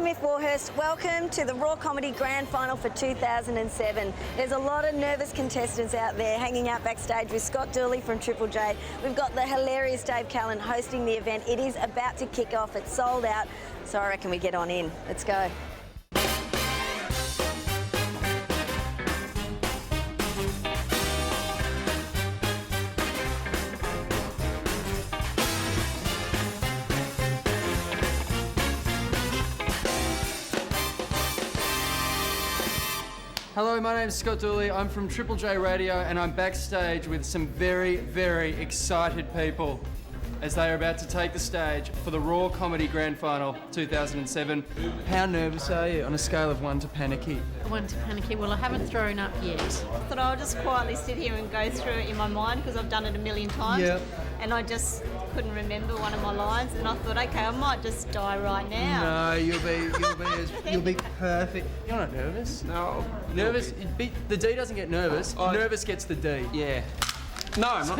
Smith Warhurst. Welcome to the Raw Comedy Grand Final for 2007. There's a lot of nervous contestants out there hanging out backstage with Scott Dooley from Triple J. We've got the hilarious Dave Callan hosting the event. It is about to kick off. It's sold out, so I reckon we get on in. Let's go. Hello, my name's Scott Dooley. I'm from Triple J Radio and I'm backstage with some very, very excited people as they are about to take the stage for the Raw Comedy Grand Final 2007. How nervous are you on a scale of 1 to panicky? 1 to panicky. Well, I haven't thrown up yet. I thought I'll just quietly sit here and go through it in my mind because I've done it a million times. Yep. And I just couldn't remember one of my lines, and I thought, okay, I might just die right now. No, you'll be perfect. You're not nervous? No. Nervous? The D doesn't get nervous. Nervous gets the D. Yeah. No, I'm not.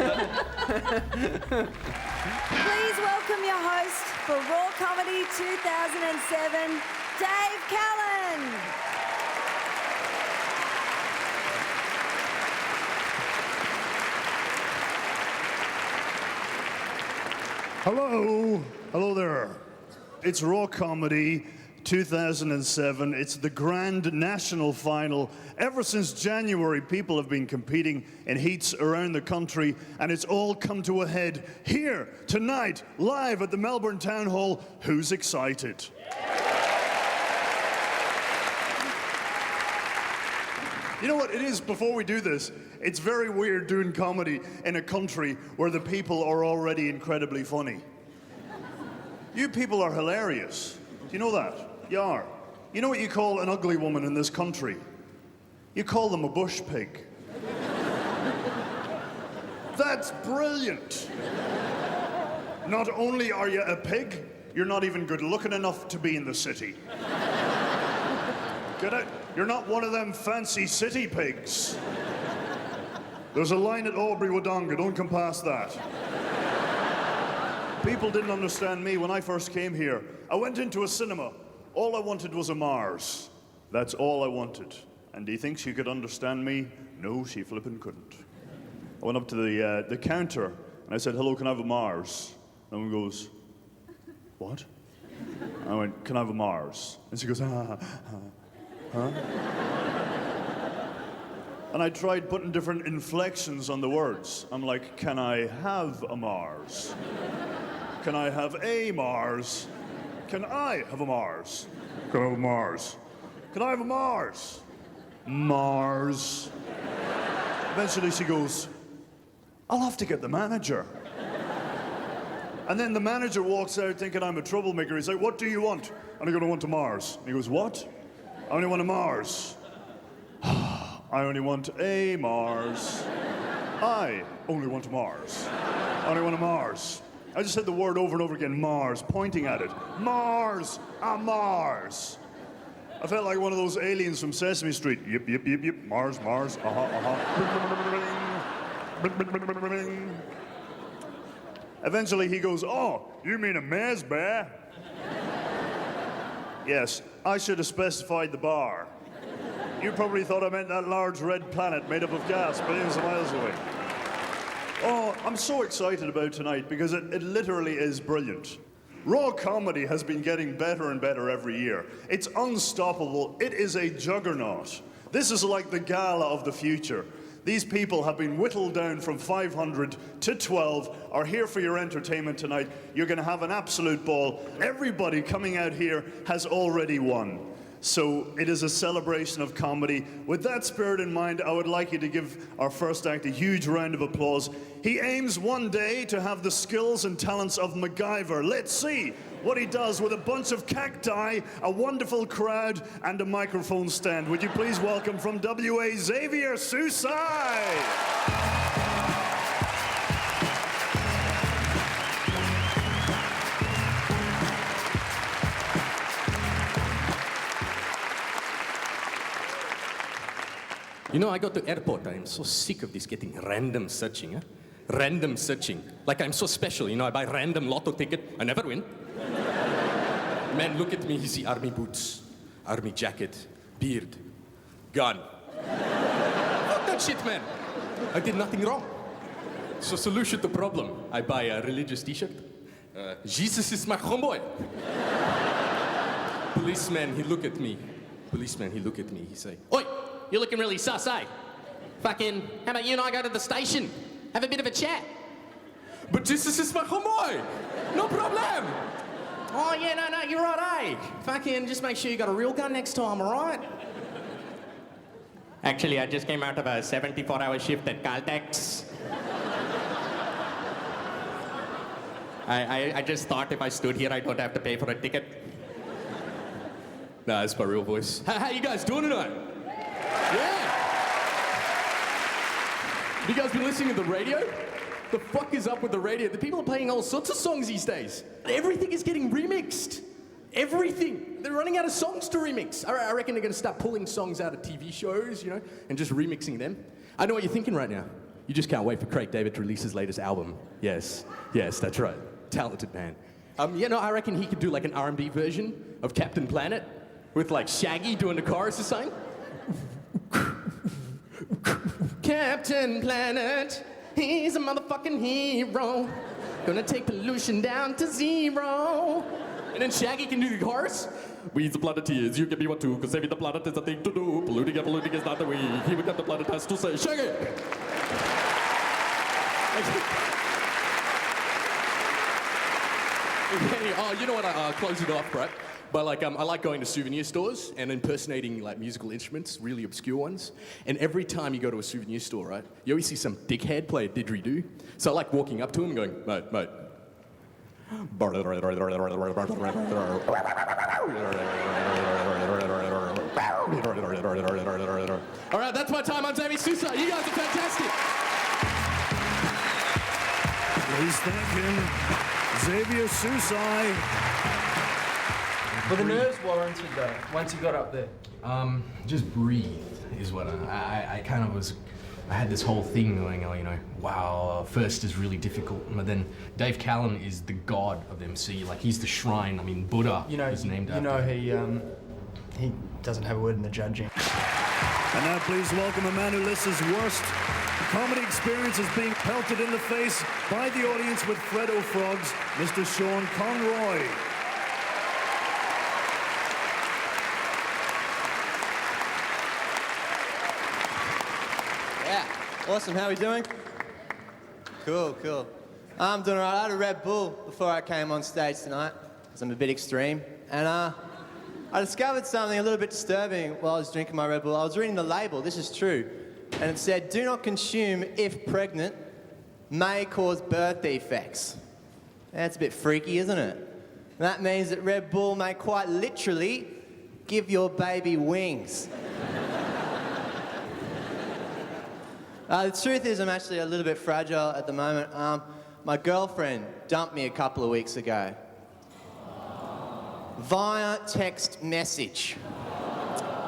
Please welcome your host for Raw Comedy 2007, Dave Callan. Hello. Hello there. It's Raw Comedy 2007. It's the grand national final. Ever since January, people have been competing in heats around the country, and it's all come to a head here tonight, live at the Melbourne Town Hall. Who's excited? You know what it is, before we do this, it's very weird doing comedy in a country where the people are already incredibly funny. You people are hilarious. Do you know that? You are. You know what you call an ugly woman in this country? You call them a bush pig. That's brilliant. Not only are you a pig, you're not even good looking enough to be in the city. Get it? You're not one of them fancy city pigs. There's a line at Albury Wodonga, don't come past that. People didn't understand me when I first came here. I went into a cinema. All I wanted was a Mars. That's all I wanted. And do you think she could understand me? No, she flippin' couldn't. I went up to the counter and I said, hello, can I have a Mars? And one goes, what? I went, can I have a Mars? And she goes, huh? And I tried putting different inflections on the words. I'm like, can I have a Mars? Can I have a Mars? Can I have a Mars? Can I have a Mars? Can I have a Mars? Mars. Eventually she goes, I'll have to get the manager. And then the manager walks out thinking I'm a troublemaker. He's like, what do you want? And I go, I want a Mars. And he goes, what? I only want a Mars. I only want a Mars. I only want a Mars. I only want a Mars. I just said the word over and over again, Mars, pointing at it. Mars, a Mars. I felt like one of those aliens from Sesame Street. Yip, yip, yip, yip, Mars, Mars, Eventually he goes, oh, you mean a Mez bear? Yes, I should have specified the bar. You probably thought I meant that large red planet made up of gas billions of miles away. Oh, I'm so excited about tonight because it literally is brilliant. Raw comedy has been getting better and better every year. It's unstoppable. It is a juggernaut. This is like the gala of the future. These people have been whittled down from 500 to 12, are here for your entertainment tonight. You're going to have an absolute ball. Everybody coming out here has already won. So it is a celebration of comedy. With that spirit in mind, I would like you to give our first act a huge round of applause. He aims one day to have the skills and talents of MacGyver. Let's see what he does with a bunch of cacti, a wonderful crowd, and a microphone stand. Would you please welcome from WA, Xavier Susai. You know, I got to airport. I'm so sick of this getting random searching. Huh? Random searching. Like I'm so special, you know, I buy random lotto ticket, I never win. Man, look at me. You see army boots, army jacket, beard, gun. Fuck that shit, man. I did nothing wrong. So solution to problem. I buy a religious t-shirt. Jesus is my homeboy. Policeman, he look at me. He say, "Oi, you're looking really sus, eh? Fucking, how about you and I go to the station? Have a bit of a chat." "But Jesus is my homeboy. No problem." "Oh, yeah, no, you're right, eh? Fucking, just make sure you got a real gun next time, all right?" "Actually, I just came out of a 74-hour shift at Caltex. I just thought if I stood here, I don't have to pay for a ticket." Nah, that's my real voice. How you guys doing tonight? Yeah. Have you guys been listening to the radio? The fuck is up with the radio? The people are playing all sorts of songs these days. Everything is getting remixed. Everything. They're running out of songs to remix. I reckon they're going to start pulling songs out of TV shows, you know, and just remixing them. I know what you're thinking right now. You just can't wait for Craig David to release his latest album. Yes, that's right. Talented man. I reckon he could do like an R&B version of Captain Planet with like Shaggy doing the chorus or something. Captain Planet, he's a motherfucking hero. Gonna take pollution down to zero. And then Shaggy can do the chorus. "We the planeteers, you can be one too, cause saving the planet is a thing to do. Polluting is not the way. He would have the planet has to say, Shaggy!" You know what? I'll close it off, right? But like, I like going to souvenir stores and impersonating like musical instruments, really obscure ones. And every time you go to a souvenir store, right, you always see some dickhead play a didgeridoo. So I like walking up to him and going, "Mate. All right, that's my time. I'm Demi Sousa. You guys are fantastic. Please thank him, Xavier Susai. Were the nerves warranted though, once you got up there? Just breathe is what I kind of was. I had this whole thing going, wow, first is really difficult. But then Dave Callan is the god of MC. Like, he's the shrine. I mean, Buddha is named after him. He doesn't have a word in the judging. And now please welcome a man who lists his worst comedy experiences being pelted in the face by the audience with Freddo Frogs, Mr. Sean Conroy. Awesome, how are we doing? Cool. I'm doing all right. I had a Red Bull before I came on stage tonight, because I'm a bit extreme. And I discovered something a little bit disturbing while I was drinking my Red Bull. I was reading the label, this is true, and it said, "Do not consume if pregnant, may cause birth defects." That's a bit freaky, isn't it? That means that Red Bull may quite literally give your baby wings. The truth is I'm actually a little bit fragile at the moment. My girlfriend dumped me a couple of weeks ago. Via text message.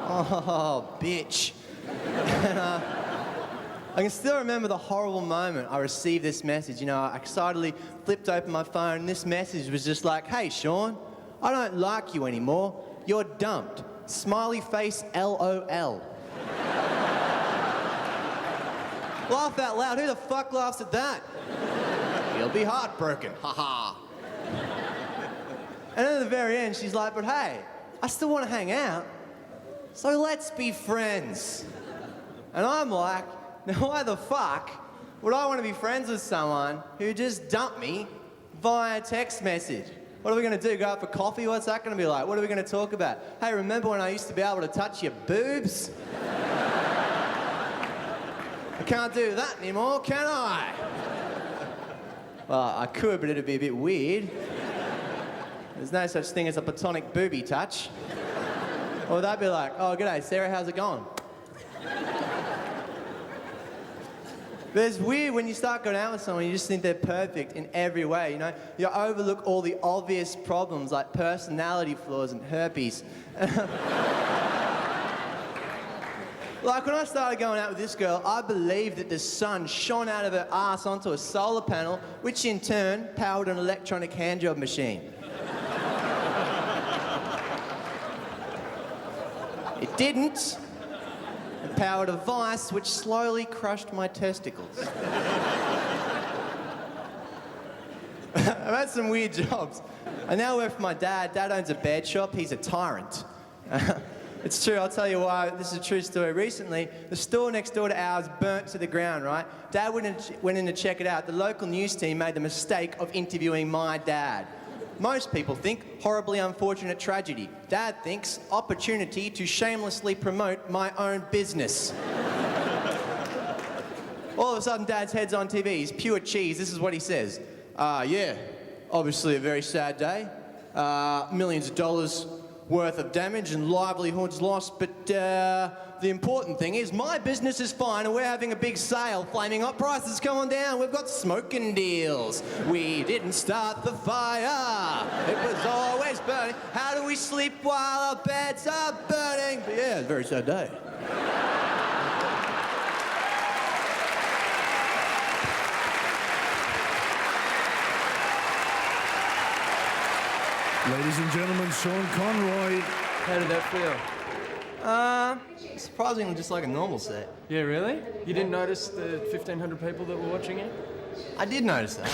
Oh, bitch. And, I can still remember the horrible moment I received this message. I excitedly flipped open my phone and this message was just like, "Hey, Sean, I don't like you anymore. You're dumped. Smiley face LOL. Laugh out loud. Who the fuck laughs at that? You'll be heartbroken. Ha. And then at the very end, she's like, "But hey, I still want to hang out. So let's be friends." And I'm like, now why the fuck would I want to be friends with someone who just dumped me via text message? What are we going to do? Go out for coffee? What's that going to be like? What are we going to talk about? Hey, remember when I used to be able to touch your boobs? I can't do that anymore, can I? Well, I could, but it'd be a bit weird. There's no such thing as a platonic booby touch. Or would that be like, "Oh, g'day, Sarah, how's it going?" But it's weird when you start going out with someone, you just think they're perfect in every way, You overlook all the obvious problems like personality flaws and herpes. Like when I started going out with this girl, I believed that the sun shone out of her ass onto a solar panel, which in turn powered an electronic handjob machine. It didn't. It powered a vice which slowly crushed my testicles. I've had some weird jobs. I now work for my dad. Dad owns a bed shop. He's a tyrant. It's true, I'll tell you why. This is a true story. Recently, the store next door to ours burnt to the ground, right? Dad went in to check it out. The local news team made the mistake of interviewing my dad. Most people think horribly unfortunate tragedy. Dad thinks opportunity to shamelessly promote my own business. All of a sudden, Dad's head's on TV. He's pure cheese. This is what he says. Yeah, obviously a very sad day. Millions of dollars worth of damage and livelihoods lost, but the important thing is my business is fine and we're having a big sale. Flaming hot prices come on down. We've got smoking deals. We didn't start the fire. It was always burning. How do we sleep while our beds are burning? But yeah, it's a very sad day. Ladies and gentlemen, Sean Conroy. How did that feel? Surprisingly just like a normal set. Yeah, really? You didn't notice the 1,500 people that were watching it? I did notice that.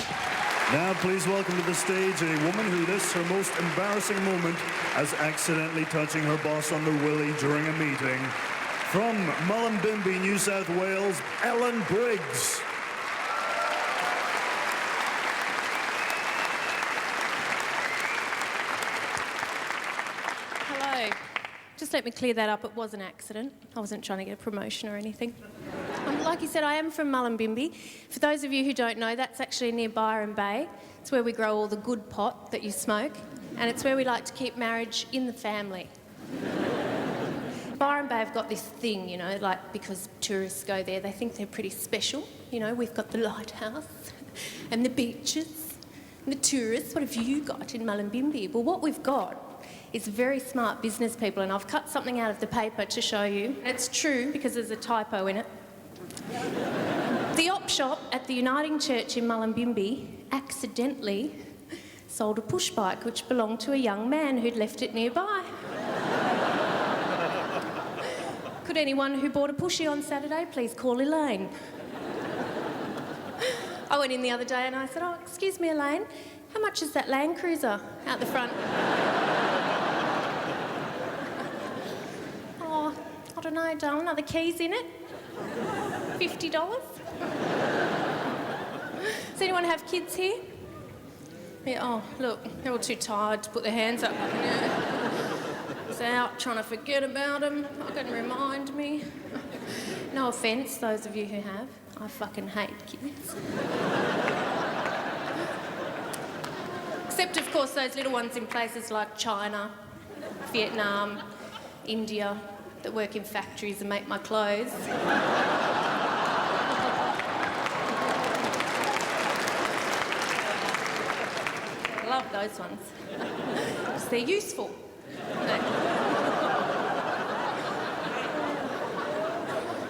Now please welcome to the stage a woman who this, her most embarrassing moment, as accidentally touching her boss on the willy during a meeting. From Mullumbimby, New South Wales, Ellen Briggs. Just let me clear that up. It was an accident. I wasn't trying to get a promotion or anything. Like you said, I am from Mullumbimby. For those of you who don't know, that's actually near Byron Bay. It's where we grow all the good pot that you smoke, and it's where we like to keep marriage in the family. Byron Bay have got this thing, you know, like because tourists go there, they think they're pretty special. You know, we've got the lighthouse and the beaches and the tourists. What have you got in Mullumbimby? Well, what we've got is very smart business people, and I've cut something out of the paper to show you. And it's true because there's a typo in it. The op shop at the Uniting Church in Mullumbimby accidentally sold a push bike which belonged to a young man who'd left it nearby. Could anyone who bought a pushy on Saturday please call Elaine? I went in the other day and I said, "Oh, excuse me, Elaine, how much is that Land Cruiser out the front?" "Oh, I don't know, darling, are the keys in it? $50? Does anyone have kids here?" Yeah, oh, look, they're all too tired to put their hands up. It's out trying to forget about them. Not going to remind me. No offence, those of you who have. I fucking hate kids. Except, of course, those little ones in places like China, Vietnam, India, that work in factories and make my clothes. I love those ones. Because they're useful.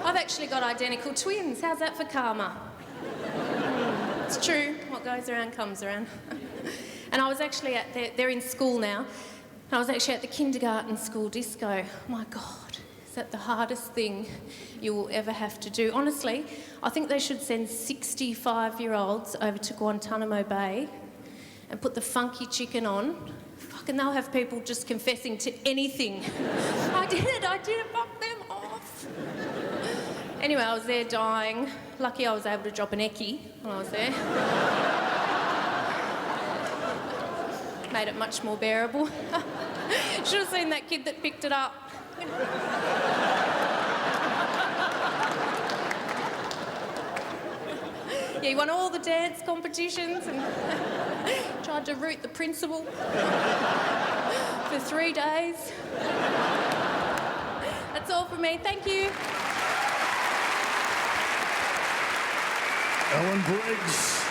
I've actually got identical twins. How's that for karma? It's true. What goes around comes around. And I was actually at they're in school now. And I was actually at the kindergarten school disco. My God, is that the hardest thing you will ever have to do? Honestly, I think they should send 65-year-olds over to Guantanamo Bay and put the funky chicken on. Fucking, they'll have people just confessing to anything. I did it, fuck them off. Anyway, I was there dying. Lucky I was able to drop an eckie when I was there. Made it much more bearable. Should have seen that kid that picked it up. Yeah, he won all the dance competitions and tried to root the principal for 3 days. That's all from me. Thank you. Ellen Briggs.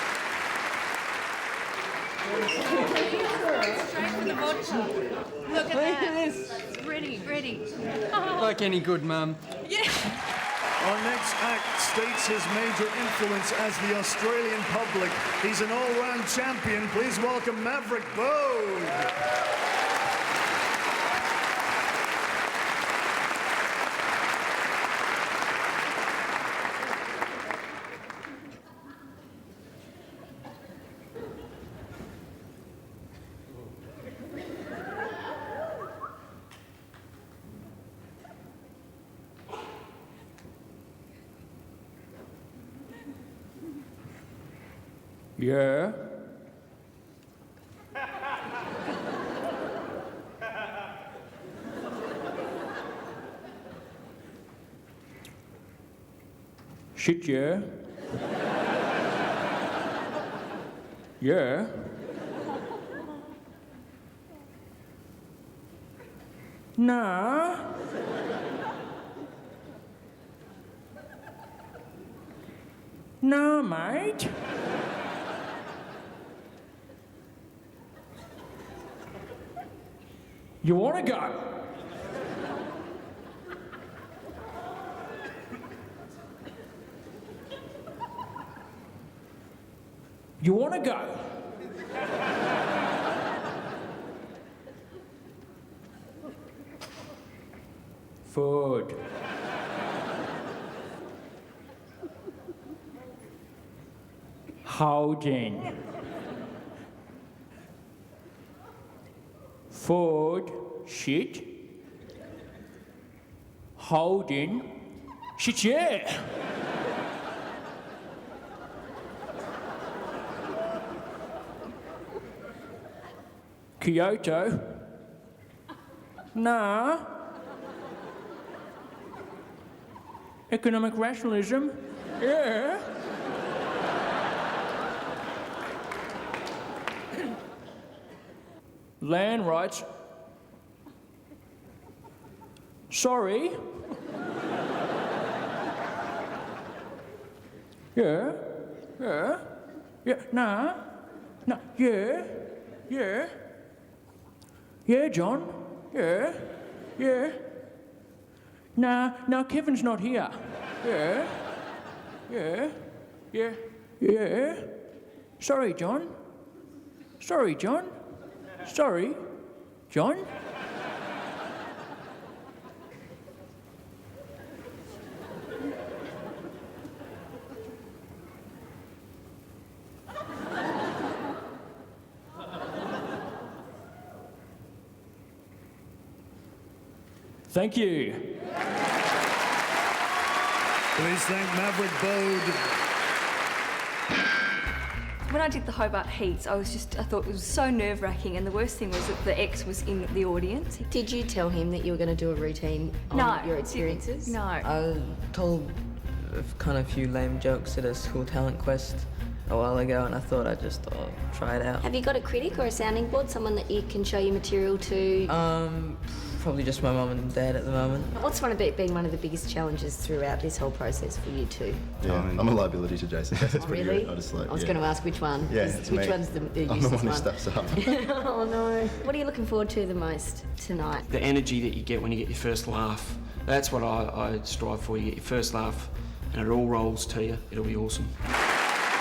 Straight from the vodka. Look at that. Ready. Like any good mum. Yeah. Our next act states his major influence as the Australian public. He's an all-round champion. Please welcome Maverick Bode. Yeah. Shit, yeah. Yeah. Nah. Nah, mate. You wanna go? You wanna go? Food. Holding. Food. Shit. Holding. Shit, yeah. Kyoto. Nah. Economic rationalism. Yeah. Land rights. Sorry. Yeah. Yeah. Yeah. Nah. Nah. Yeah. Yeah. Yeah, John. Yeah. Yeah. Nah, Kevin's not here. Yeah. Yeah. Yeah. Yeah. Sorry, John. Sorry, John. Sorry, John. Thank you. Please thank Maverick Bode. When I did the Hobart Heats, I thought it was so nerve-wracking, and the worst thing was that the ex was in the audience. Did you tell him that you were going to do a routine on your experiences? No. I told kind of a few lame jokes at a school talent quest a while ago, and I thought I'd just try it out. Have you got a critic or a sounding board, someone that you can show your material to? Probably just my mum and dad at the moment. What's been one of the biggest challenges throughout this whole process for you two? Yeah, I'm a liability to Jason. That's pretty really? good. I was going to ask which one. Yeah, it's which me. one's the I'm the one who stuffs up. Oh no. What are you looking forward to the most tonight? The energy that you get when you get your first laugh. That's what I strive for. You get your first laugh and it all rolls to you. It'll be awesome.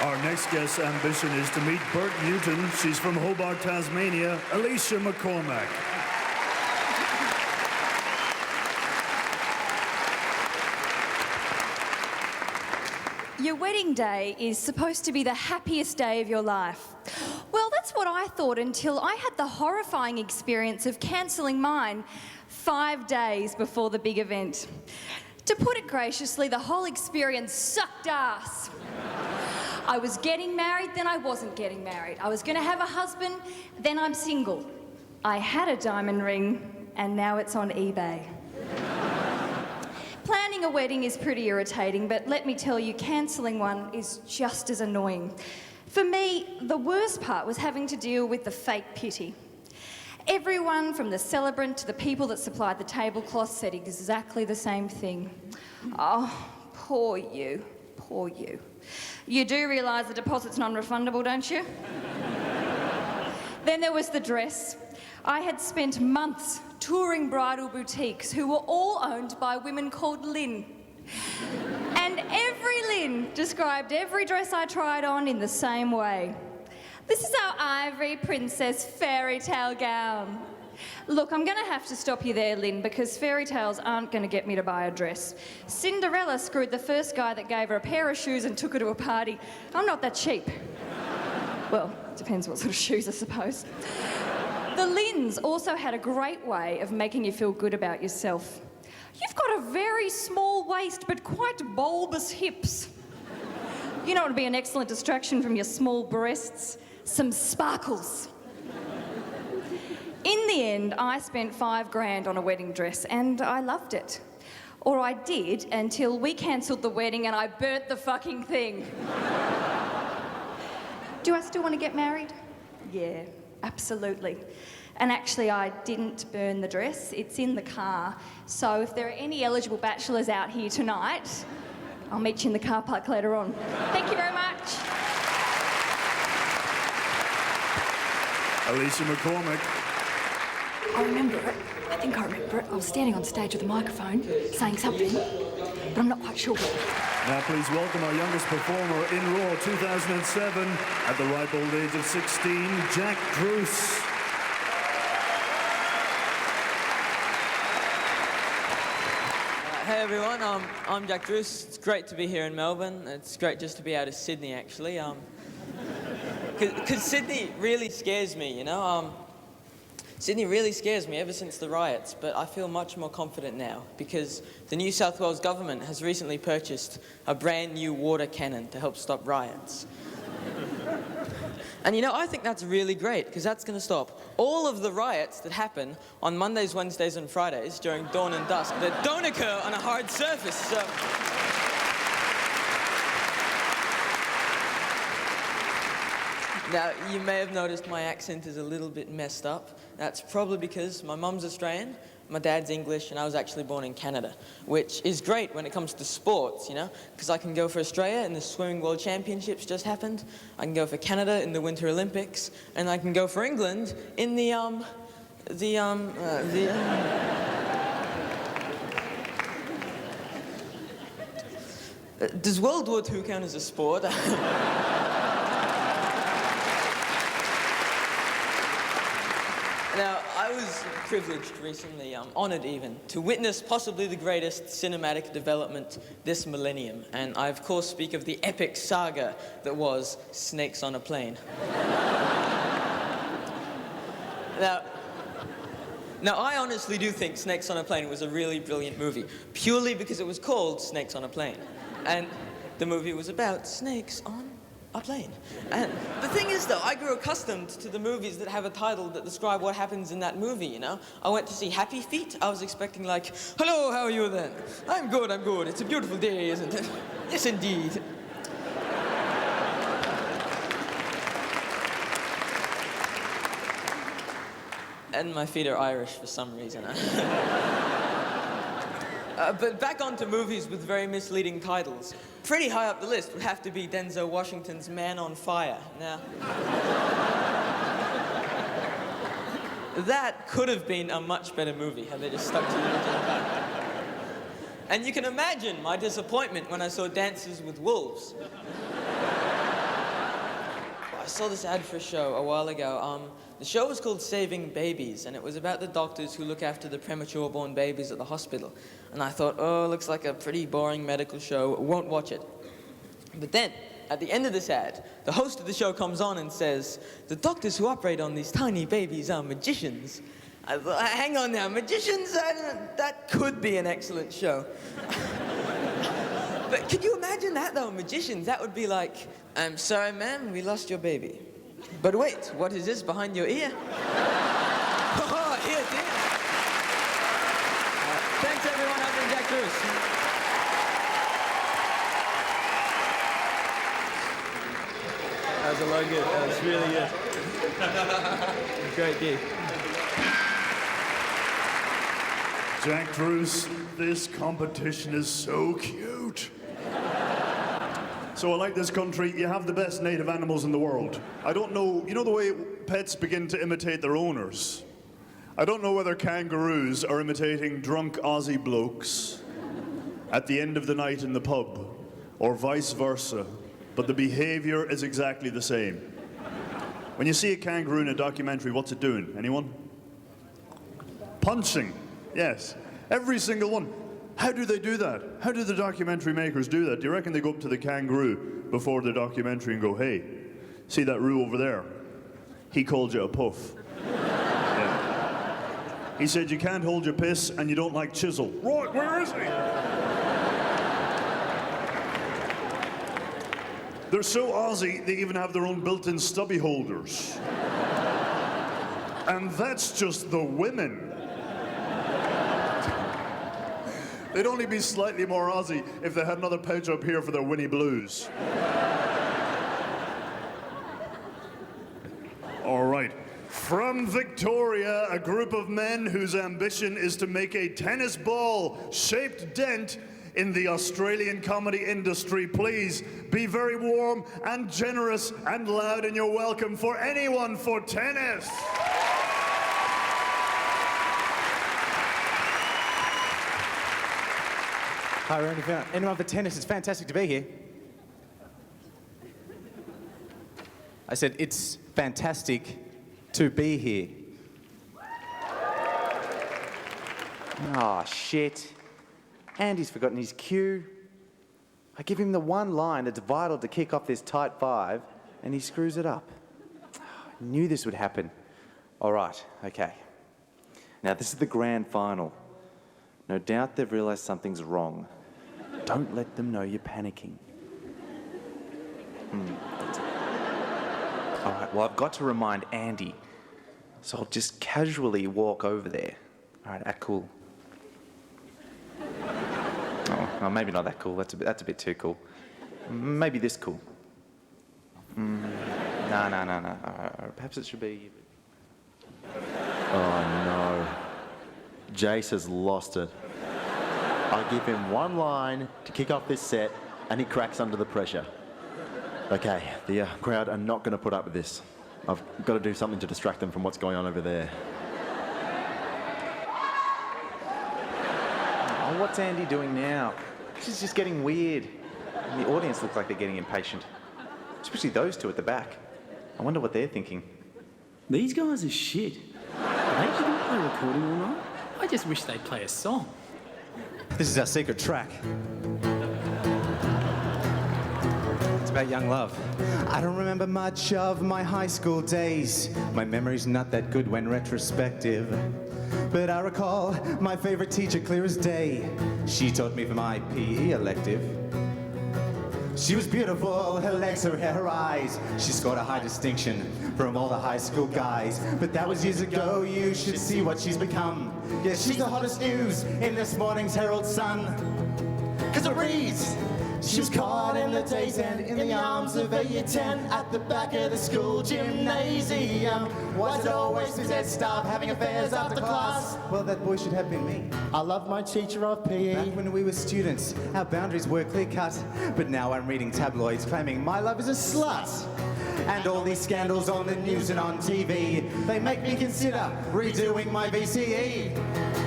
Our next guest's ambition is to meet Bert Newton. She's from Hobart, Tasmania, Alicia McCormack. Your wedding day is supposed to be the happiest day of your life. Well, that's what I thought until I had the horrifying experience of cancelling mine 5 days before the big event. To put it graciously, the whole experience sucked ass. I was getting married, then I wasn't getting married. I was going to have a husband, then I'm single. I had a diamond ring, and now it's on eBay. Planning a wedding is pretty irritating, but let me tell you, cancelling one is just as annoying. For me, the worst part was having to deal with the fake pity. Everyone from the celebrant to the people that supplied the tablecloth said exactly the same thing. Oh, poor you, poor you. You do realise the deposit's non-refundable, don't you? Then there was the dress. I had spent months touring bridal boutiques who were all owned by women called Lynn. And every Lynn described every dress I tried on in the same way. This is our ivory princess fairy tale gown. Look, I'm going to have to stop you there, Lynn, because fairy tales aren't going to get me to buy a dress. Cinderella screwed the first guy that gave her a pair of shoes and took her to a party. I'm not that cheap. Well, depends what sort of shoes, I suppose. The Lynns also had a great way of making you feel good about yourself. You've got a very small waist, but quite bulbous hips. You know what would be an excellent distraction from your small breasts? Some sparkles. In the end, I spent $5,000 on a wedding dress and I loved it. Or I did until we cancelled the wedding and I burnt the fucking thing. Do I still want to get married? Yeah, absolutely. And actually, I didn't burn the dress. It's in the car. So if there are any eligible bachelors out here tonight, I'll meet you in the car park later on. Thank you very much. Alicia McCormick. I remember it. I think I remember it. I was standing on stage with a microphone saying something, but I'm not quite sure what. Now please welcome our youngest performer in Raw 2007 at the ripe old age of 16, Jack Druce. Hey everyone, I'm Jack Druce. It's great to be here in Melbourne. It's great just to be out of Sydney actually. Because Sydney really scares me, you know? Sydney really scares me ever since the riots, but I feel much more confident now because the New South Wales government has recently purchased a brand new water cannon to help stop riots. And you know, I think that's really great because that's going to stop all of the riots that happen on Mondays, Wednesdays and Fridays during dawn and dusk that don't occur on a hard surface. So now, you may have noticed my accent is a little bit messed up. That's probably because my mum's Australian, my dad's English, and I was actually born in Canada, which is great when it comes to sports, you know, because I can go for Australia in the Swimming World Championships just happened, I can go for Canada in the Winter Olympics, and I can go for England in does World War II count as a sport? Now, I was privileged recently, honoured even, to witness possibly the greatest cinematic development this millennium. And I, of course, speak of the epic saga that was Snakes on a Plane. Now, I honestly do think Snakes on a Plane was a really brilliant movie, purely because it was called Snakes on a Plane. And the movie was about snakes on a plane. And the thing is, though, I grew accustomed to the movies that have a title that describe what happens in that movie, you know? I went to see Happy Feet. I was expecting, like, hello, how are you then? I'm good, I'm good. It's a beautiful day, isn't it? Yes, indeed. And my feet are Irish for some reason. But back onto movies with very misleading titles. Pretty high up the list would have to be Denzel Washington's Man on Fire. Now, that could have been a much better movie had they just stuck to the original title. And you can imagine my disappointment when I saw Dances with Wolves. I saw this ad for a show a while ago. The show was called Saving Babies, and it was about the doctors who look after the premature born babies at the hospital. And I thought, oh, looks like a pretty boring medical show, won't watch it. But then, at the end of this ad, the host of the show comes on and says, the doctors who operate on these tiny babies are magicians. I thought, hang on now, magicians? That could be an excellent show. But could you imagine that, though, magicians? That would be like, I'm sorry, ma'am, we lost your baby. But wait, what is this behind your ear? Oh, here it is. Thanks, everyone. I've been Jack Druce. That was a lot good. That was really good. Great gig. Jack Druce, this competition is so cute. So I like this country. You have the best native animals in the world. I don't know, you know the way pets begin to imitate their owners? I don't know whether kangaroos are imitating drunk Aussie blokes at the end of the night in the pub, or vice versa, but the behavior is exactly the same. When you see a kangaroo in a documentary, what's it doing? Anyone? Punching, yes. Every single one. How do they do that? How do the documentary makers do that? Do you reckon they go up to the kangaroo before the documentary and go, hey, see that roo over there? He called you a puff. Yeah. He said you can't hold your piss and you don't like chisel. Right, where is he? They're so Aussie, they even have their own built-in stubby holders. And that's just the women. They'd only be slightly more Aussie if they had another pouch up here for their Winnie Blues. All right. From Victoria, a group of men whose ambition is to make a tennis ball-shaped dent in the Australian comedy industry. Please be very warm and generous and loud in your welcome for Anyone for Tennis. Hi, we're Anyone for Tennis. It's fantastic to be here. I said it's fantastic to be here. Oh, shit. Andy's forgotten his cue. I give him the one line that's vital to kick off this tight five, and he screws it up. I knew this would happen. All right, okay. Now, this is the grand final. No doubt they've realised something's wrong. Don't let them know you're panicking. All right, well, I've got to remind Andy, so I'll just casually walk over there. All right, act cool. Oh, maybe not that cool. That's a bit too cool. Maybe this cool. No. All right, perhaps it should be... Oh no. Jace has lost it. I give him one line to kick off this set and he cracks under the pressure. Okay, the crowd are not going to put up with this. I've got to do something to distract them from what's going on over there. Oh, what's Andy doing now? This is just getting weird. And the audience looks like they're getting impatient. Especially those two at the back. I wonder what they're thinking. These guys are shit. Are they just going to play recording all night? I just wish they'd play a song. This is our secret track. It's about young love. I don't remember much of my high school days. My memory's not that good when retrospective. But I recall my favorite teacher clear as day. She taught me for my PE elective. She was beautiful, her legs, her hair, her eyes. She scored a high distinction from all the high school guys. But that was years ago, you should see what she's become. Yeah, she's the hottest news in this morning's Herald Sun. 'Cause it reads, she was caught in the day's end in the arms of a year 10 at the back of the school gymnasium. Was it always his head stop having affairs after class? Well, that boy should have been me. I love my teacher of PE. Back when we were students, our boundaries were clear cut. But now I'm reading tabloids claiming my love is a slut. And all these scandals on the news and on TV, they make me consider redoing my VCE.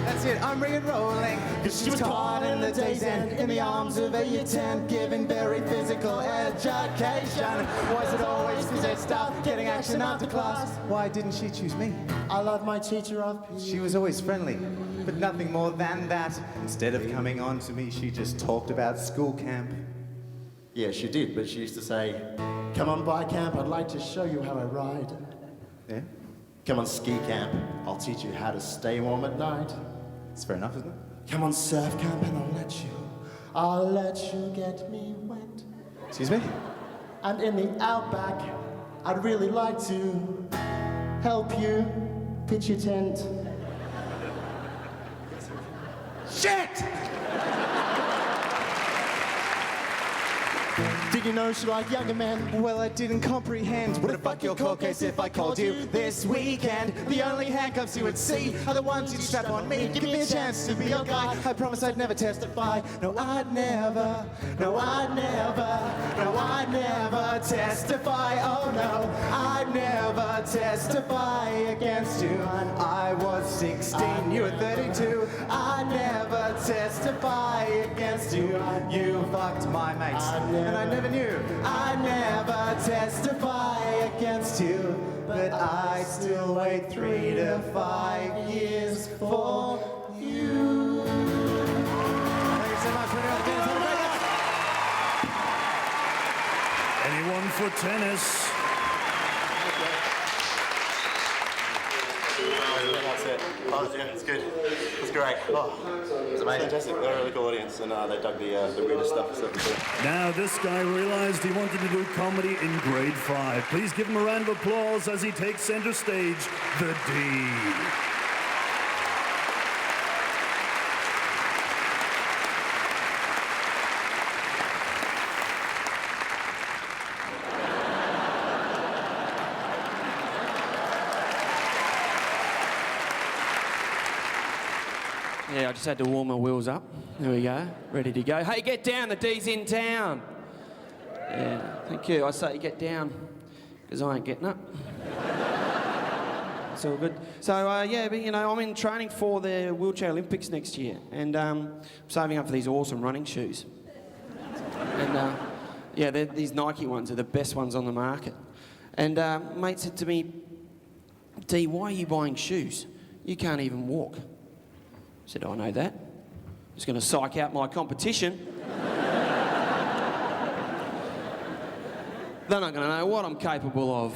That's it, I'm re-enrolling. 'Cause she was caught in the day's end in the arms of a year 10, giving very physical education. Was it always possessed stuff, getting action after class? Why didn't she choose me? I love my teacher of PE. She was always friendly, but nothing more than that. Instead of coming on to me, she just talked about school camp. Yeah, she did, but she used to say, "Come on bike camp, I'd like to show you how I ride." Yeah? "Come on ski camp, I'll teach you how to stay warm at night." It's fair enough, isn't it? "Come on surf camp and I'll let you get me wet." Excuse me? "And in the outback, I'd really like to help you pitch your tent." Shit! Did you know she liked younger men? Well, I didn't comprehend. Would it fuck your court case if I called you this weekend? The only handcuffs you would see are the ones you'd strap on me. Give me a chance to be your guy. I promise I'd never testify. No, I'd never. No, I'd never. No, I'd never testify. Oh no, I'd never testify against you. I was 16, you were 32. I'd never testify against you. You fucked my mates, and I never knew. I never testify against you, but I still wait 3 to 5 years for you. Thank you so much for doing this. Have a great night. Anyone for Tennis? That's it. it? Oh, yeah, it's good. It's great. Oh, it's amazing. Fantastic. They're a really cool audience, and they dug the weirdest stuff. Now this guy realised he wanted to do comedy in grade 5. Please give him a round of applause as he takes centre stage, the D. Yeah, I just had to warm my wheels up. There we go, ready to go. Hey, get down, the D's in town. Yeah, thank you. I say you get down, because I ain't getting up. It's all good. So, yeah, but, you know, I'm in training for the Wheelchair Olympics next year, and I'm saving up for these awesome running shoes. And, yeah, these Nike ones are the best ones on the market. And mate said to me, D, why are you buying shoes? You can't even walk. I said, I know that. Just going to psych out my competition. They're not going to know what I'm capable of.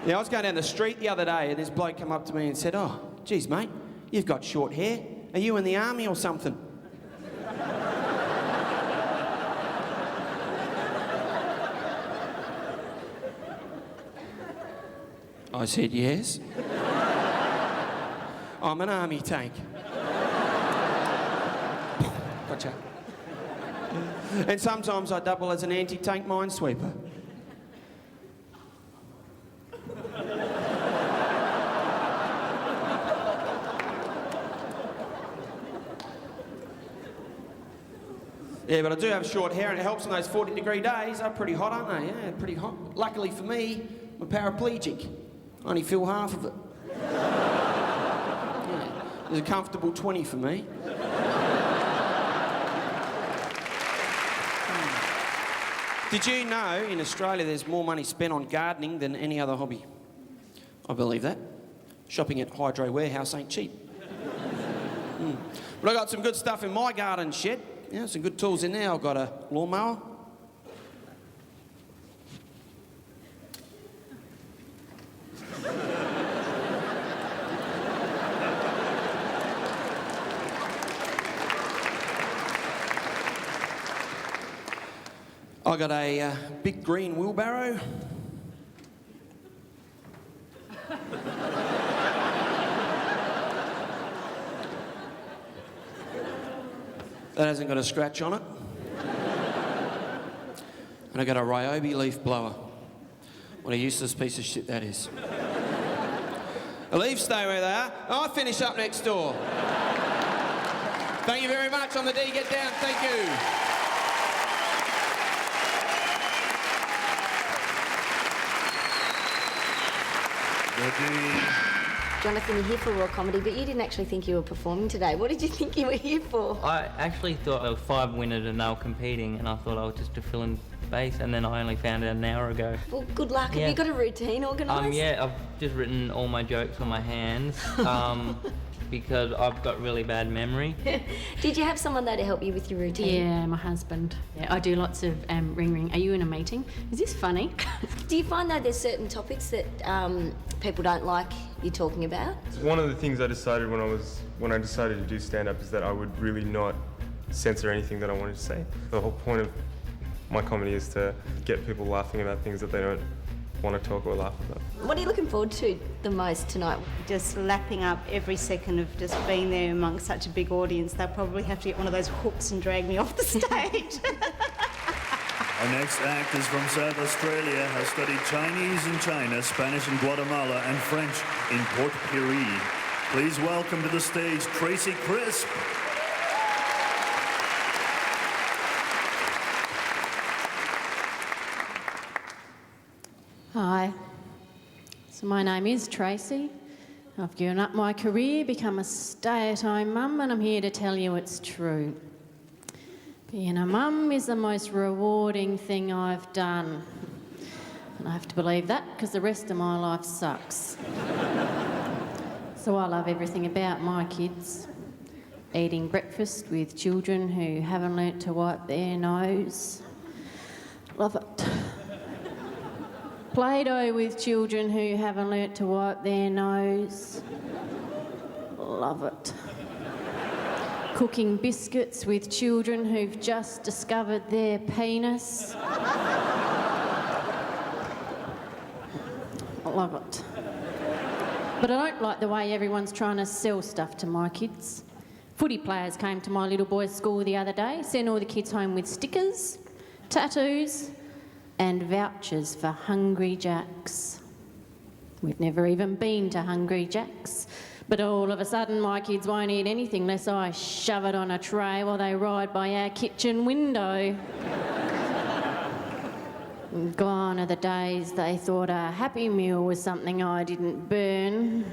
Yeah, I was going down the street the other day and this bloke came up to me and said, oh, geez, mate, you've got short hair. Are you in the army or something? I said, yes. I'm an army tank. Gotcha. And sometimes I double as an anti-tank minesweeper. Yeah, but I do have short hair and it helps on those 40-degree days. They're pretty hot, aren't they? Yeah, pretty hot. Luckily for me, I'm a paraplegic. I only feel half of it. Yeah, there's a comfortable 20 for me. Did you know in Australia there's more money spent on gardening than any other hobby? I believe that. Shopping at Hydro Warehouse ain't cheap. But I got some good stuff in my garden shed. Yeah, some good tools in there. I've got a lawnmower. I got a big green wheelbarrow. That hasn't got a scratch on it. And I got a Ryobi leaf blower. What a useless piece of shit that is. The leaves stay where they are. I'll finish up next door. Thank you very much. On the D, get down. Thank you. Jonathan, you're here for Raw Comedy, but you didn't actually think you were performing today. What did you think you were here for? I actually thought there were 5 winners and they were competing, and I thought I was just to fill in space, and then I only found out an hour ago. Well, good luck. Yeah. Have you got a routine organised? Yeah, I've just written all my jokes on my hands because I've got really bad memory. Did you have someone there to help you with your routine? Yeah, my husband. Yeah, I do lots of ring ring. Are you in a meeting? Is this funny? Do you find though there's certain topics that people don't like you talking about? One of the things I decided when I decided to do stand-up is that I would really not censor anything that I wanted to say. The whole point of my comedy is to get people laughing about things that they don't want to talk or laugh about. What are you looking forward to the most tonight? Just lapping up every second of just being there amongst such a big audience. They'll probably have to get one of those hooks and drag me off the stage. Our next act is from South Australia, has studied Chinese in China, Spanish in Guatemala, and French in Port Pirie. Please welcome to the stage Tracy Crisp. Hi. So my name is Tracy. I've given up my career, become a stay-at-home mum, and I'm here to tell you it's true. Being a mum is the most rewarding thing I've done. And I have to believe that because the rest of my life sucks. So I love everything about my kids. Eating breakfast with children who haven't learnt to wipe their nose. Love it. Play-Doh with children who haven't learnt to wipe their nose. Love it. Cooking biscuits with children who've just discovered their penis. Love it. But I don't like the way everyone's trying to sell stuff to my kids. Footy players came to my little boy's school the other day, sent all the kids home with stickers, tattoos, and vouchers for Hungry Jacks. We've never even been to Hungry Jacks, but all of a sudden my kids won't eat anything unless I shove it on a tray while they ride by our kitchen window. Gone are the days they thought a Happy Meal was something I didn't burn.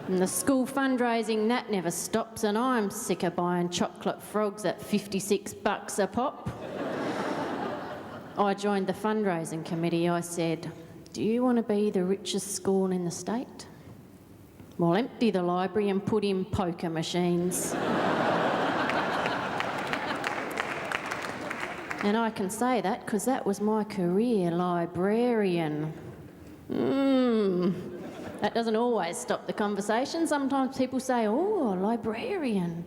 And the school fundraising, that never stops, and I'm sick of buying chocolate frogs at $56 a pop. I joined the fundraising committee. I said, do you want to be the richest school in the state? Well, empty the library and put in poker machines. And I can say that because that was my career, librarian. That doesn't always stop the conversation. Sometimes people say, oh, librarian.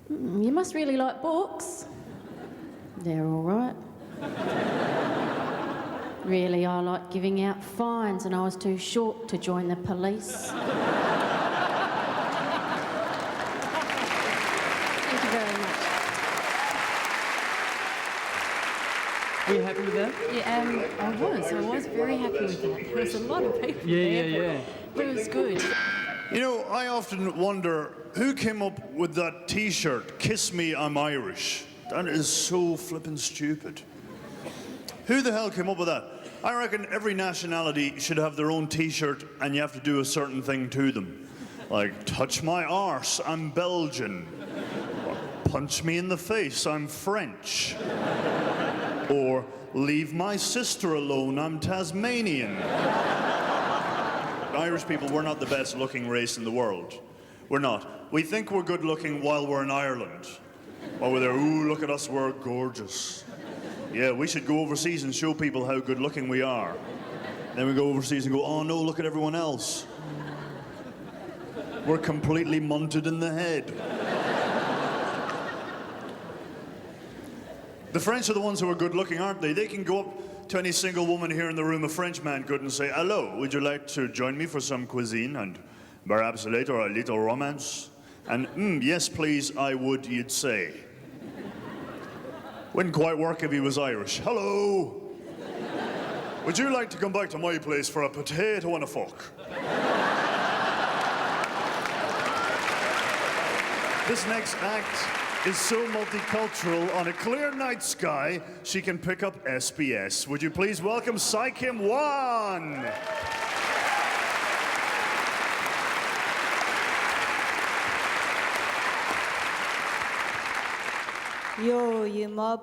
You must really like books. They're all right. Really, I like giving out fines and I was too short to join the police. Thank you very much. Are you happy with that? Yeah, I was very happy with that. There was a lot of people there, but it was good. You know, I often wonder who came up with that T-shirt, "Kiss Me, I'm Irish." That is so flippin' stupid. Who the hell came up with that? I reckon every nationality should have their own T-shirt and you have to do a certain thing to them. Like, touch my arse, I'm Belgian. Or, punch me in the face, I'm French. Or, leave my sister alone, I'm Tasmanian. Irish people, we're not the best looking race in the world. We're not. We think we're good looking while we're in Ireland. While we're there, ooh, look at us, we're gorgeous. Yeah, we should go overseas and show people how good looking we are. Then we go overseas and go, oh no, look at everyone else. We're completely munted in the head. The French are the ones who are good looking, aren't they? They can go up to any single woman here in the room, a French man could, and say, hello, would you like to join me for some cuisine and perhaps later a little romance? And, yes, please, I would, you'd say. Wouldn't quite work if he was Irish. Hello. Would you like to come back to my place for a potato and a fork? This next act is so multicultural. On a clear night sky, she can pick up SBS. Would you please welcome Sai Kim Wan? Yo, you mob.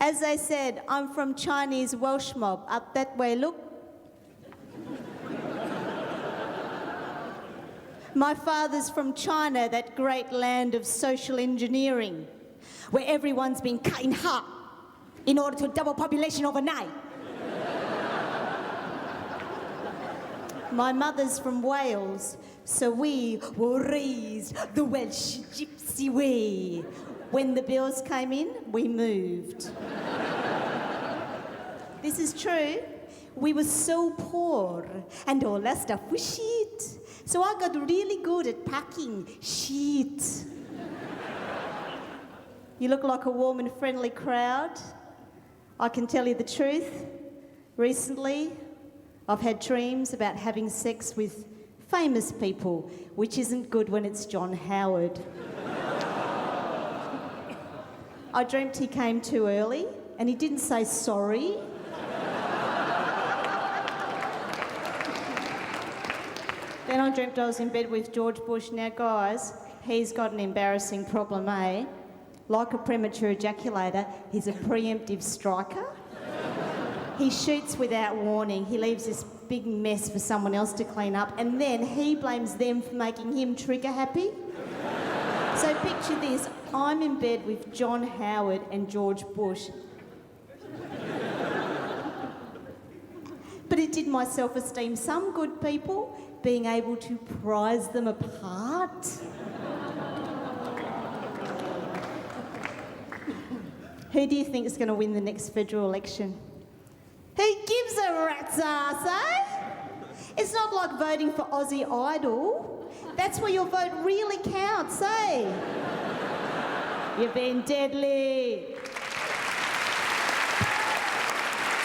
As I said, I'm from Chinese Welsh mob. Up that way, look. My father's from China, that great land of social engineering, where everyone's been cut in half in order to double population overnight. My mother's from Wales, so we were raised the Welsh gypsy way. When the bills came in, we moved. This is true. We were so poor, and all our stuff was shit. So I got really good at packing shit. You look like a warm and friendly crowd. I can tell you the truth. Recently, I've had dreams about having sex with famous people, which isn't good when it's John Howard. I dreamt he came too early and he didn't say sorry. Then I dreamt I was in bed with George Bush. Now, guys, he's got an embarrassing problem, eh? Like a premature ejaculator, he's a preemptive striker. He shoots without warning. He leaves this big mess for someone else to clean up, and then he blames them for making him trigger happy. So picture this, I'm in bed with John Howard and George Bush. really did my self-esteem some good, people, being able to prize them apart. Who do you think is going to win the next federal election? Who gives a rat's ass, eh? It's not like voting for Aussie Idol. That's where your vote really counts, eh? You've been deadly.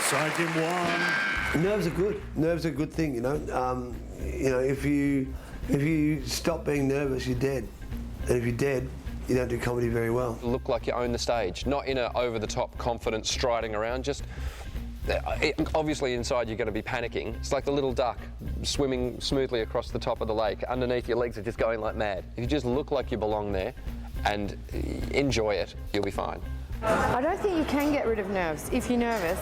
Sergeant one. Nerves are good. Nerves are a good thing, you know. If you stop being nervous, you're dead. And if you're dead, you don't do comedy very well. Look like you own the stage, not in a over-the-top confident striding around, just obviously inside you're going to be panicking. It's like the little duck swimming smoothly across the top of the lake. Underneath your legs are just going like mad. If you just look like you belong there and enjoy it, you'll be fine. I don't think you can get rid of nerves if you're nervous.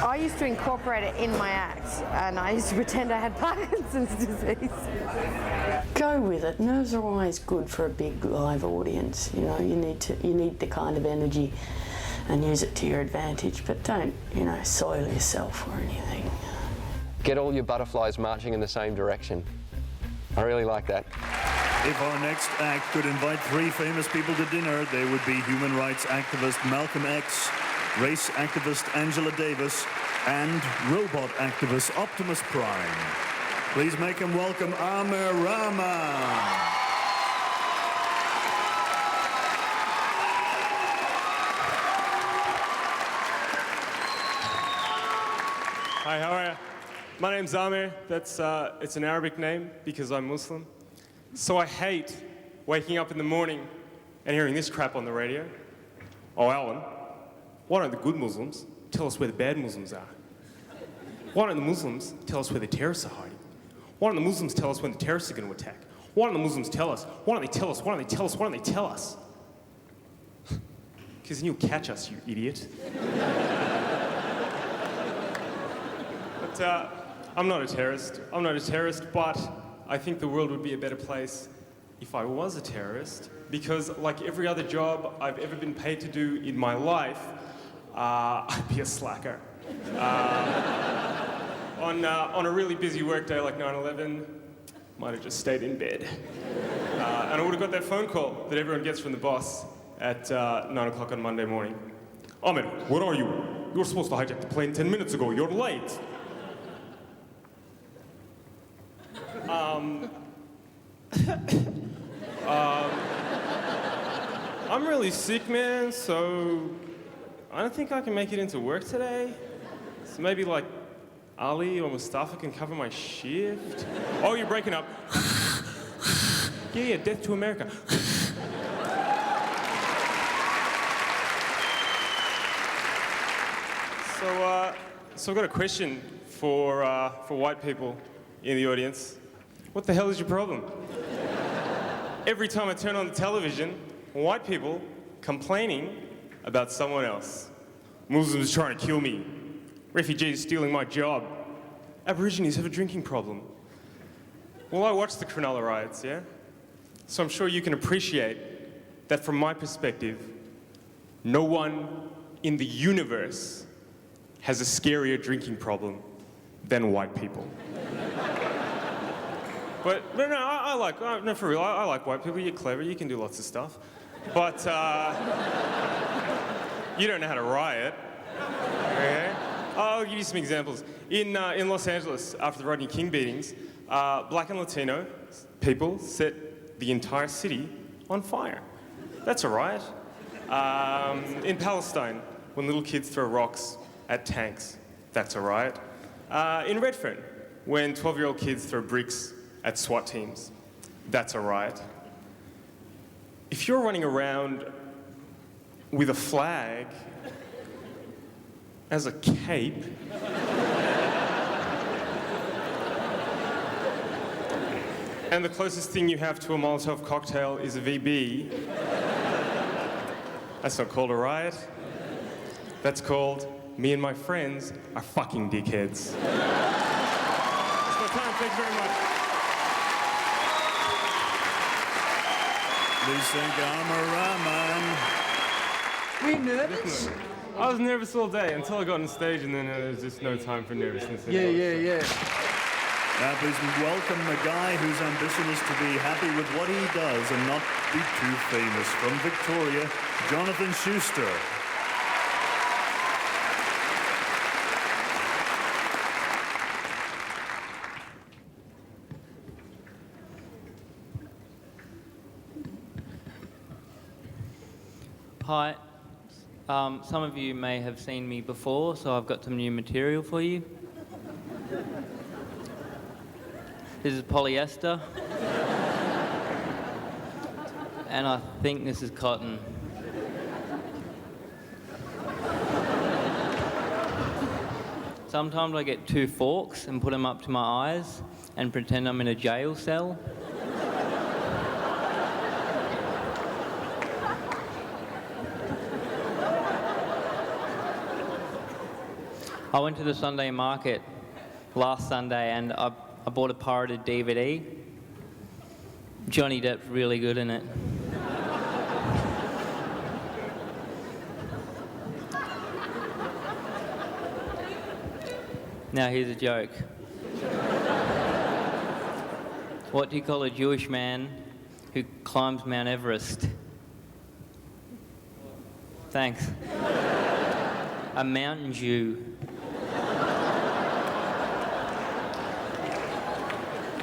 I used to incorporate it in my act, and I used to pretend I had Parkinson's disease. Go with it. Nerves are always good for a big live audience. You know, you need the kind of energy and use it to your advantage, but don't, soil yourself or anything. Get all your butterflies marching in the same direction. I really like that. If our next act could invite 3 famous people to dinner, they would be human rights activist Malcolm X, race activist Angela Davis, and robot activist Optimus Prime. Please make him welcome Amir Rahman. Hi, how are you? My name's Amir. It's an Arabic name because I'm Muslim. So I hate waking up in the morning and hearing this crap on the radio. Oh, Alan, why don't the good Muslims tell us where the bad Muslims are? Why don't the Muslims tell us where the terrorists are hiding? Why don't the Muslims tell us when the terrorists are going to attack? Why don't the Muslims tell us? Why don't they tell us? Why don't they tell us? Why don't they tell us? Because then you'll catch us, you idiot. But I'm not a terrorist. I'm not a terrorist, but I think the world would be a better place if I was a terrorist, because like every other job I've ever been paid to do in my life, I'd be a slacker. On a really busy workday like 9/11, might have just stayed in bed. And I would have got that phone call that everyone gets from the boss at 9 o'clock on Monday morning. Ahmed, where are you? You were supposed to hijack the plane 10 minutes ago. You're late. I'm really sick, man, so I don't think I can make it into work today. So maybe like Ali or Mustafa can cover my shift. Oh, you're breaking up. Yeah, death to America. So I've got a question for white people in the audience. What the hell is your problem? Every time I turn on the television, white people complaining about someone else. Muslims trying to kill me. Refugees stealing my job. Aborigines have a drinking problem. Well, I watched the Cronulla riots, yeah? So I'm sure you can appreciate that from my perspective, no one in the universe has a scarier drinking problem than white people. But no, I like white people. You're clever, you can do lots of stuff. But you don't know how to riot, okay? I'll give you some examples. In Los Angeles, after the Rodney King beatings, black and Latino people set the entire city on fire. That's a riot. In Palestine, when little kids throw rocks at tanks, that's a riot. In Redfern, when 12-year-old kids throw bricks at SWAT teams, that's a riot. If you're running around with a flag as a cape, and the closest thing you have to a Molotov cocktail is a VB, that's not called a riot. That's called me and my friends are fucking dickheads. That's my time, thanks very much. Please thank Amir Rahman. Were you nervous? I was nervous all day until I got on stage, and then there was just no time for nervousness anymore. Yeah. Please welcome a guy whose ambition is to be happy with what he does and not be too famous. From Victoria, Jonathan Schuster. Hi. Some of you may have seen me before, so I've got some new material for you. This is polyester. And I think this is cotton. Sometimes I get 2 forks and put them up to my eyes and pretend I'm in a jail cell. I went to the Sunday market last Sunday and I bought a pirated DVD. Johnny Depp's really good in it. Now here's a joke. What do you call a Jewish man who climbs Mount Everest? Thanks. A Mountain Jew.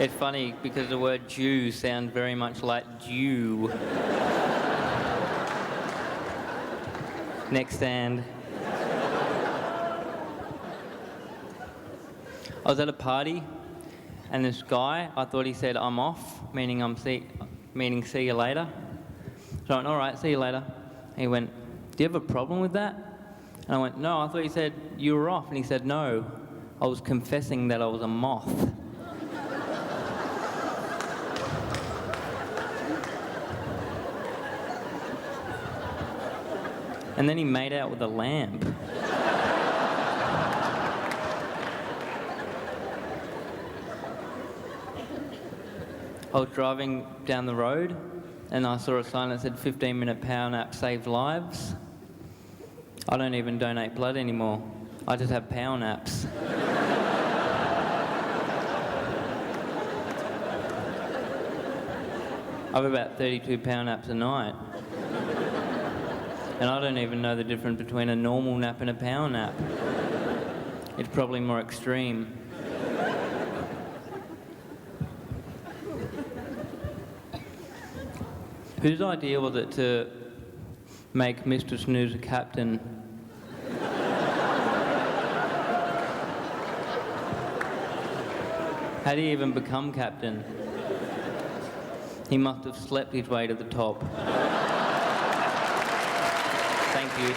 It's funny because the word Jew sounds very much like Jew. Next stand. I was at a party and this guy, I thought he said I'm off, meaning see you later. So I went, all right, see you later. And he went, do you have a problem with that? And I went, no, I thought you said you were off. And he said, no, I was confessing that I was a moth. And then he made out with a lamp. I was driving down the road and I saw a sign that said 15-minute power nap saved lives. I don't even donate blood anymore. I just have power naps. I have about 32 power naps a night. And I don't even know the difference between a normal nap and a power nap. It's probably more extreme. Whose idea was it to make Mr. Snooze a captain? How did he even become captain? He must have slept his way to the top. Thank you.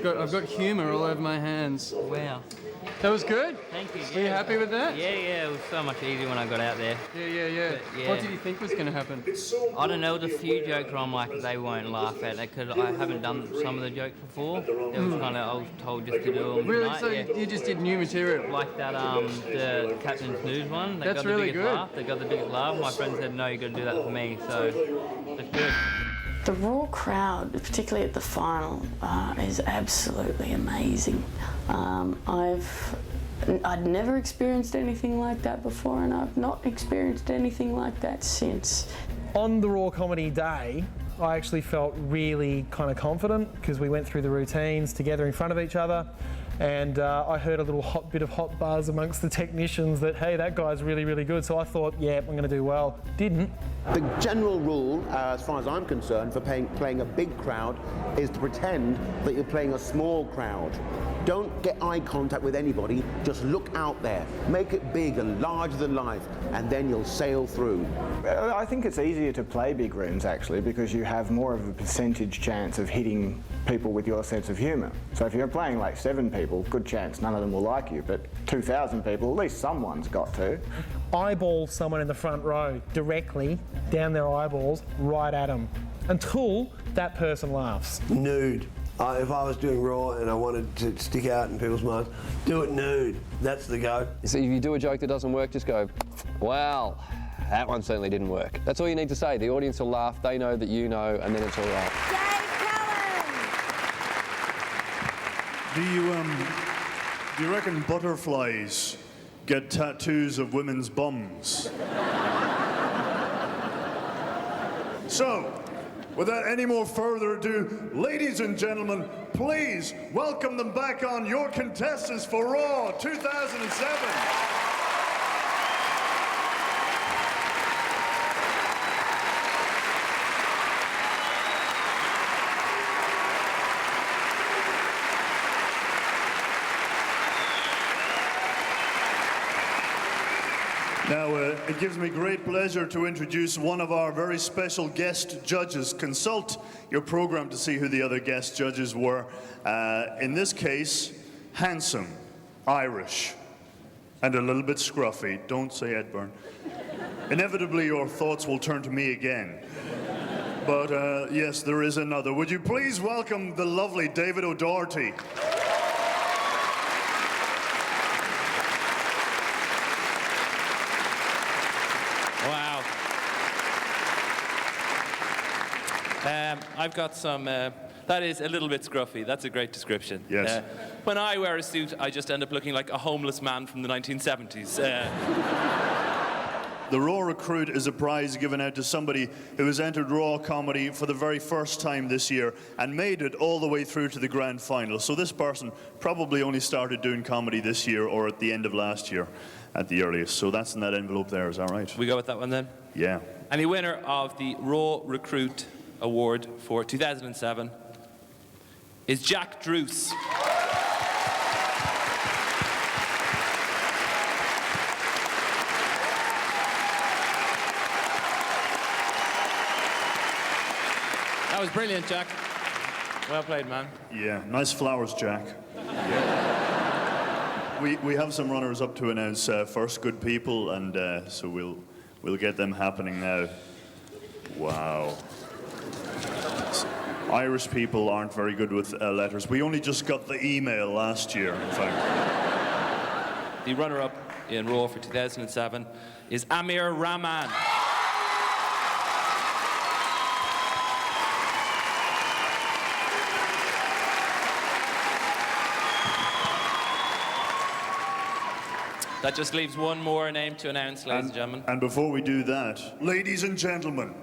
I've got humour all over my hands. Wow. That was good? Thank you. Were you happy with that? Yeah, it was so much easier when I got out there. Yeah. But, yeah. What did you think was going to happen? I don't know, there's a few jokes where I'm like, they won't laugh at it, because I haven't done some of the jokes before. It was kind of, I was told just to do them. Really? Tonight, So you just did new material? Like that, the Captain Snooze one. They That's got the really biggest good. laugh. They got the biggest laugh. My friend said, no, you got to do that for me, so it's good. The raw crowd, particularly at the final, is absolutely amazing. I'd never experienced anything like that before, and I've not experienced anything like that since. On the Raw Comedy Day, I actually felt really kind of confident because we went through the routines together in front of each other, and I heard a little bit of hot buzz amongst the technicians that, hey, that guy's really, really good. So I thought, yeah, I'm going to do well. Didn't. The general rule, as far as I'm concerned, for playing a big crowd is to pretend that you're playing a small crowd. Don't get eye contact with anybody, just look out there. Make it big and larger than life, and then you'll sail through. I think it's easier to play big rooms, actually, because you have more of a percentage chance of hitting people with your sense of humour. So if you're playing like 7 people, good chance none of them will like you, but 2,000 people, at least someone's got to. Eyeball someone in the front row directly down their eyeballs right at them until that person laughs. Nude. If I was doing Raw and I wanted to stick out in people's minds, do it nude. That's the go. So if you do a joke that doesn't work, just go, well, that one certainly didn't work. That's all you need to say. The audience will laugh, they know that you know, and then it's all right. Do you reckon butterflies get tattoos of women's bums? So, without any more further ado, ladies and gentlemen, please welcome them back on, your contestants for Raw 2007. Now, it gives me great pleasure to introduce one of our very special guest judges. Consult your program to see who the other guest judges were. In this case, handsome, Irish, and a little bit scruffy. Don't say Edburn. Inevitably, your thoughts will turn to me again. But yes, there is another. Would you please welcome the lovely David O'Doherty. I've got some, that is a little bit scruffy. That's a great description. Yes. When I wear a suit, I just end up looking like a homeless man from the 1970s. The Raw Recruit is a prize given out to somebody who has entered Raw Comedy for the very first time this year and made it all the way through to the grand final. So this person probably only started doing comedy this year or at the end of last year at the earliest. So that's in that envelope there, is that right? We go with that one then? Yeah. And the winner of the Raw Recruit Award for 2007 is Jack Druce. That was brilliant, Jack. Well played, man. Yeah, nice flowers, Jack. Yeah. We have some runners up to announce first, good people, and so we'll get them happening now. Wow. Irish people aren't very good with letters. We only just got the email last year, in fact. The runner-up in Raw for 2007 is Amir Rahman. That just leaves one more name to announce, ladies and gentlemen. And before we do that, ladies and gentlemen,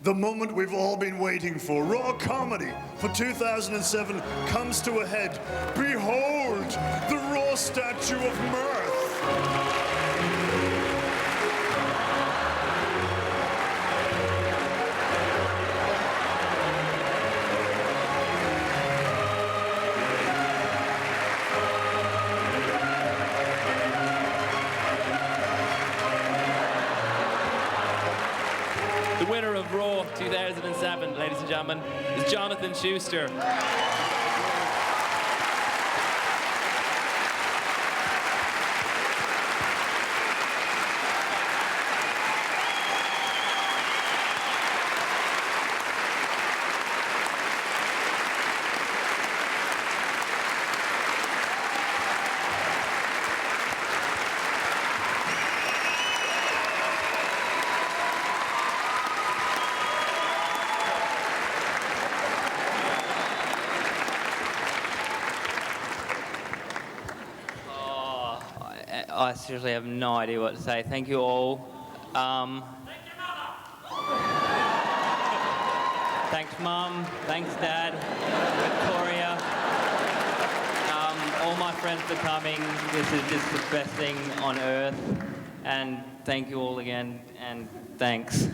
the moment we've all been waiting for, Raw Comedy for 2007 comes to a head. Behold, the Raw Statue of Mirth. The winner of Raw 2007, ladies and gentlemen, is Jonathan Schuster. I seriously have no idea what to say. Thank you all. Thanks, Mum. Thanks, Dad. Victoria. All my friends for coming. This is just the best thing on earth. And thank you all again, and thanks.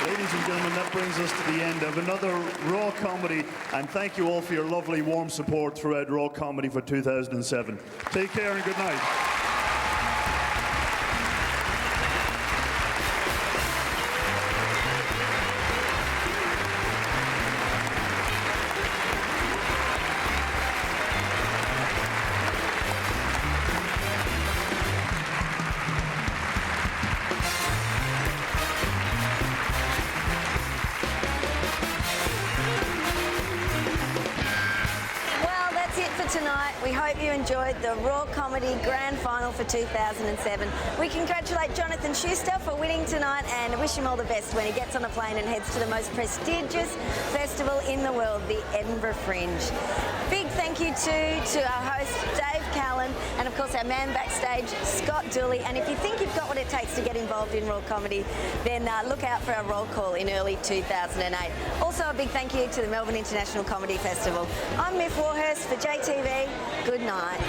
Ladies and gentlemen, that brings us to the end of another Raw Comedy, and thank you all for your lovely, warm support throughout Raw Comedy for 2007. Take care and good night. tonight. We hope you enjoyed the Raw Comedy Grand Final for 2007. We congratulate Jonathan Schuster for winning tonight and wish him all the best when he gets on a plane and heads to the most prestigious festival in the world, the Edinburgh Fringe. Big thank you to our host, Dave Callan, and of course our man backstage, Scott Dooley. And if you think you've got what it takes to get involved in Raw Comedy, then look out for our roll call in early 2008. Also a big thank you to the Melbourne International Comedy Festival. I'm Miff Warhurst for JTV. Good night.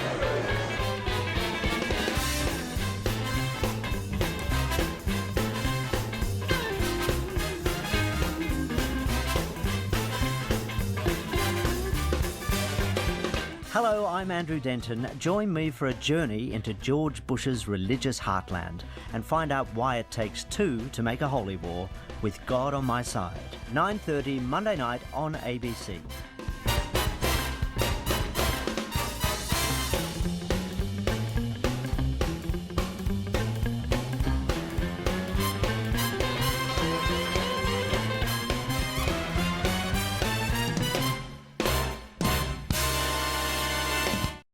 Hello, I'm Andrew Denton. Join me for a journey into George Bush's religious heartland and find out why it takes two to make a holy war with God on my side. 9:30 Monday night on ABC.